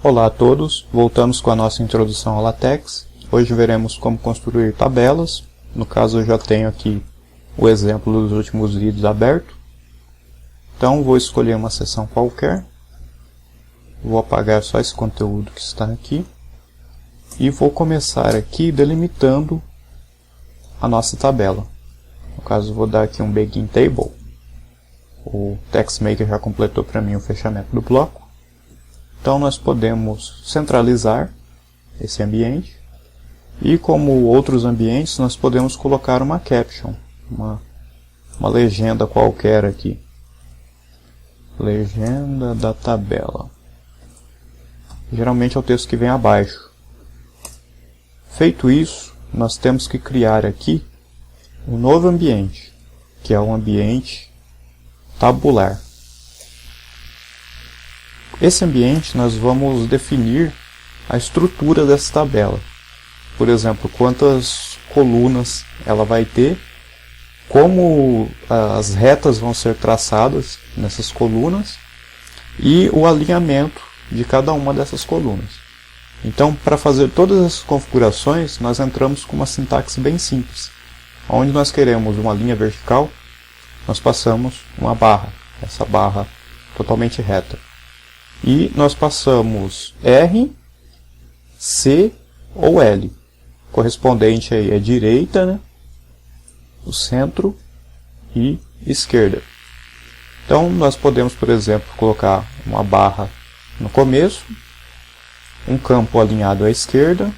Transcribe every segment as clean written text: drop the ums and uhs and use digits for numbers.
Olá a todos, voltamos com a nossa introdução ao LaTeX. Hoje veremos como construir tabelas. No caso eu já tenho aqui o exemplo dos últimos vídeos aberto. Então vou escolher uma seção qualquer. Vou apagar só esse conteúdo que está aqui. E vou começar aqui delimitando a nossa tabela. No caso vou dar aqui um Begin Table. O TextMaker já completou para mim o fechamento do bloco. Então nós podemos centralizar esse ambiente e, como outros ambientes, nós podemos colocar uma caption, uma legenda qualquer aqui. Legenda da tabela. Geralmente é o texto que vem abaixo. Feito isso, nós temos que criar aqui um novo ambiente, que é o ambiente tabular. Esse ambiente nós vamos definir a estrutura dessa tabela. Por exemplo, quantas colunas ela vai ter, como as retas vão ser traçadas nessas colunas e o alinhamento de cada uma dessas colunas. Então, para fazer todas essas configurações, nós entramos com uma sintaxe bem simples. Onde nós queremos uma linha vertical, nós passamos uma barra, essa barra totalmente reta. E nós passamos R, C ou L. Correspondente aí é direita, né? O centro e esquerda. Então nós podemos, por exemplo, colocar uma barra no começo, um campo alinhado à esquerda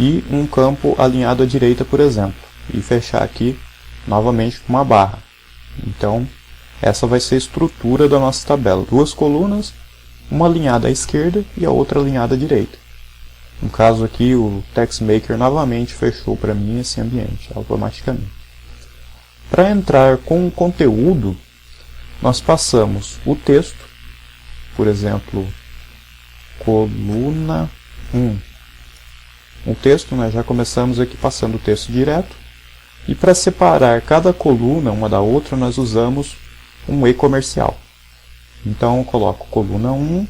e um campo alinhado à direita, por exemplo. E fechar aqui novamente com uma barra. Então essa vai ser a estrutura da nossa tabela. Duas colunas, uma alinhada à esquerda e a outra alinhada à direita. No caso aqui, o TextMaker novamente fechou para mim esse ambiente, automaticamente. Para entrar com o conteúdo, nós passamos o texto, por exemplo, coluna 1. O texto, nós já começamos aqui passando o texto direto. E para separar cada coluna uma da outra, nós usamos um e-comercial. Então eu coloco coluna 1, vamos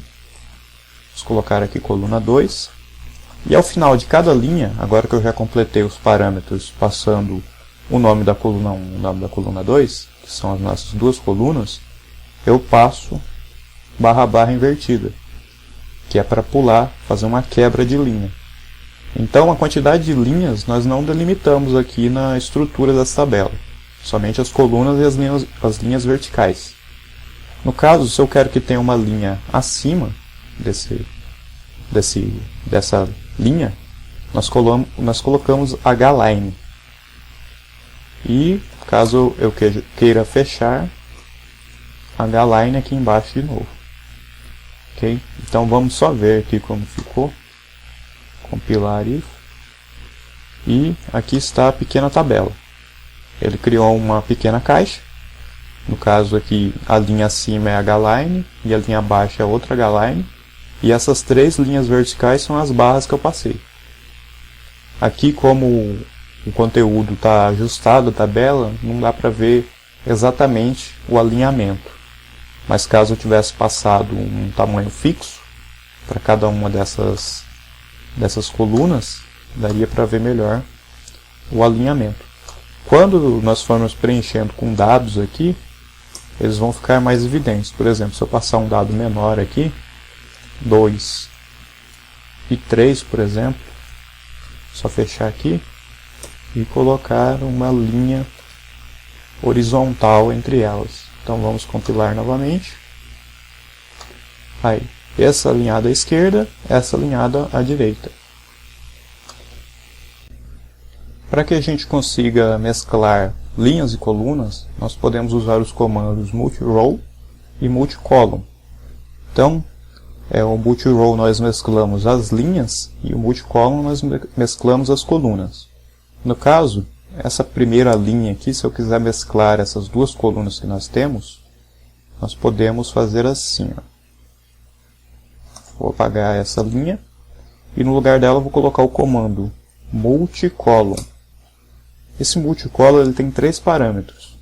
colocar aqui coluna 2, e ao final de cada linha, agora que eu já completei os parâmetros passando o nome da coluna 1 e o nome da coluna 2, que são as nossas duas colunas, eu passo barra barra invertida, que é para pular, fazer uma quebra de linha. Então a quantidade de linhas nós não delimitamos aqui na estrutura dessa tabela. Somente as colunas e as linhas verticais. No caso, se eu quero que tenha uma linha acima dessa linha, nós colocamos H-line. E caso eu queira fechar, H-line aqui embaixo de novo. Ok? Então vamos só ver aqui como ficou. Compilar isso. E aqui está a pequena tabela. Ele criou uma pequena caixa. No caso aqui, a linha acima é a H-line e a linha abaixo é outra H-line. E essas três linhas verticais são as barras que eu passei. Aqui, como o conteúdo está ajustado à tabela, não dá para ver exatamente o alinhamento. Mas caso eu tivesse passado um tamanho fixo para cada uma dessas colunas, daria para ver melhor o alinhamento. Quando nós formos preenchendo com dados aqui, eles vão ficar mais evidentes. Por exemplo, se eu passar um dado menor aqui, 2 e 3, por exemplo, só fechar aqui e colocar uma linha horizontal entre elas. Então vamos compilar novamente. Aí, essa alinhada à esquerda, essa alinhada à direita. Para que a gente consiga mesclar linhas e colunas, nós podemos usar os comandos multi-row e multi-column. Então, o multi-row nós mesclamos as linhas e o multi-column nós mesclamos as colunas. No caso, essa primeira linha aqui, se eu quiser mesclar essas duas colunas que nós temos, nós podemos fazer assim. Vou apagar essa linha e no lugar dela eu vou colocar o comando multi-column. Esse multicolor ele tem três parâmetros.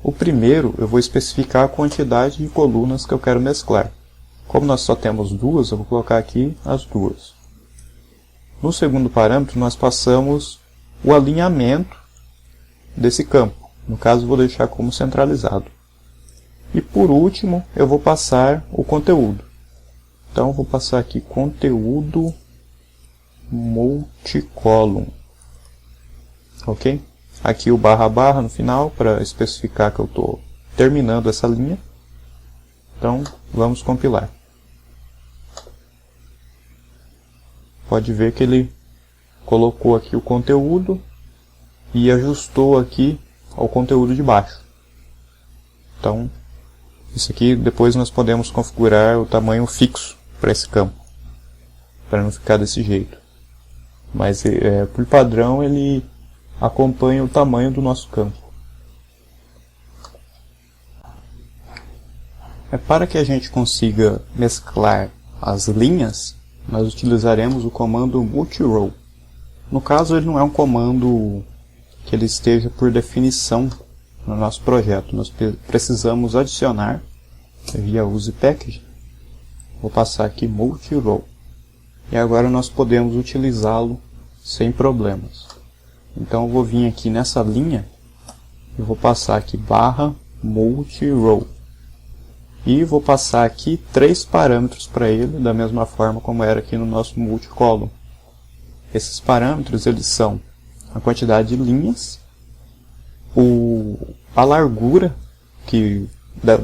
O primeiro, eu vou especificar a quantidade de colunas que eu quero mesclar. Como nós só temos duas, eu vou colocar aqui as duas. No segundo parâmetro, nós passamos o alinhamento desse campo. No caso, eu vou deixar como centralizado. E por último, eu vou passar o conteúdo. Então, eu vou passar aqui conteúdo multicolumn. Ok? Aqui o barra no final, para especificar que eu estou terminando essa linha. Então, vamos compilar. Pode ver que ele colocou aqui o conteúdo e ajustou aqui ao conteúdo de baixo. Então, isso aqui depois nós podemos configurar o tamanho fixo para esse campo, para não ficar desse jeito. Mas por padrão ele acompanha o tamanho do nosso campo. Para que a gente consiga mesclar as linhas, nós utilizaremos o comando multirow. No caso, ele não é um comando que ele esteja por definição no nosso projeto. Nós precisamos adicionar via use package. Vou passar aqui multirow. E agora nós podemos utilizá-lo sem problemas. Então eu vou vir aqui nessa linha e vou passar aqui barra multirow. E vou passar aqui 3 parâmetros para ele, da mesma forma como era aqui no nosso multicolumn. Esses parâmetros eles são a quantidade de linhas, a largura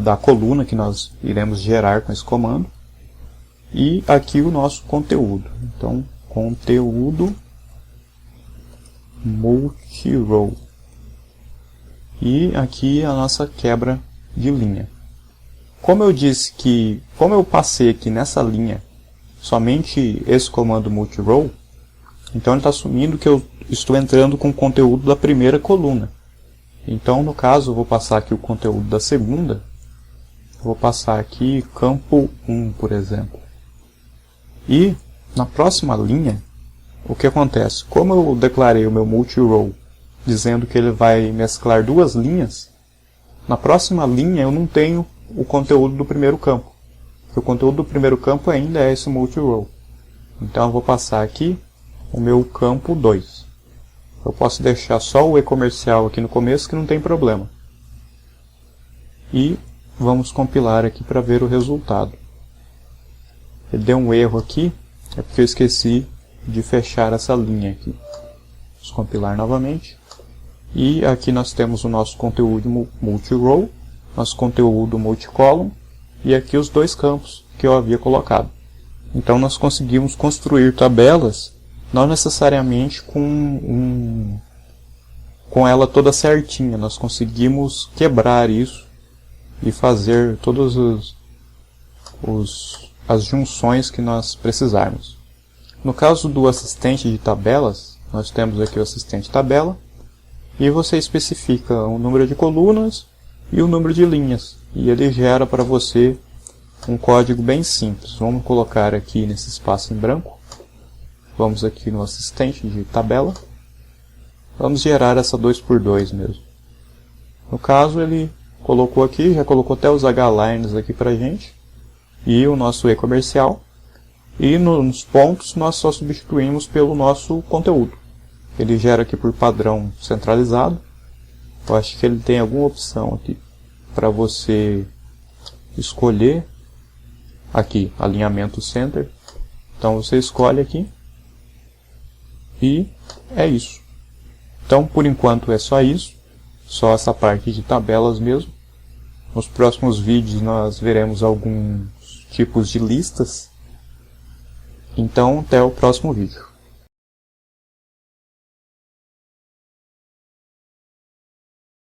da coluna que nós iremos gerar com esse comando, e aqui o nosso conteúdo. Então, conteúdo multirow. E aqui a nossa quebra de linha. Como eu disse que, como eu passei aqui nessa linha somente esse comando multirow, então ele está assumindo que eu estou entrando com o conteúdo da primeira coluna. Então, no caso, eu vou passar aqui o conteúdo da segunda. Vou passar aqui campo 1, por exemplo. E na próxima linha, o que acontece? Como eu declarei o meu multirow dizendo que ele vai mesclar duas linhas, na próxima linha eu não tenho o conteúdo do primeiro campo. Porque o conteúdo do primeiro campo ainda é esse multirow. Então eu vou passar aqui o meu campo 2. Eu posso deixar só o e-comercial aqui no começo, que não tem problema. E vamos compilar aqui para ver o resultado. Ele deu um erro aqui, é porque eu esqueci de fechar essa linha aqui. Vamos compilar novamente. E aqui nós temos o nosso conteúdo multirow, nosso conteúdo multicolumn, e aqui os 2 campos que eu havia colocado. Então nós conseguimos construir tabelas, não necessariamente com ela toda certinha. Nós conseguimos quebrar isso e fazer todas as junções que nós precisarmos. No caso do assistente de tabelas, nós temos aqui o assistente tabela, e você especifica o número de colunas e o número de linhas, e ele gera para você um código bem simples. Vamos colocar aqui nesse espaço em branco, vamos aqui no assistente de tabela, vamos gerar essa 2x2 mesmo. No caso ele colocou aqui, já colocou até os H-lines aqui para a gente, e o nosso e-comercial, e nos pontos nós só substituímos pelo nosso conteúdo. Ele gera aqui por padrão centralizado. Eu acho que ele tem alguma opção aqui para você escolher aqui, alinhamento center. Então você escolhe aqui e é isso. Então por enquanto é só isso, só essa parte de tabelas mesmo. Nos próximos vídeos nós veremos alguns tipos de listas. Então até o próximo vídeo.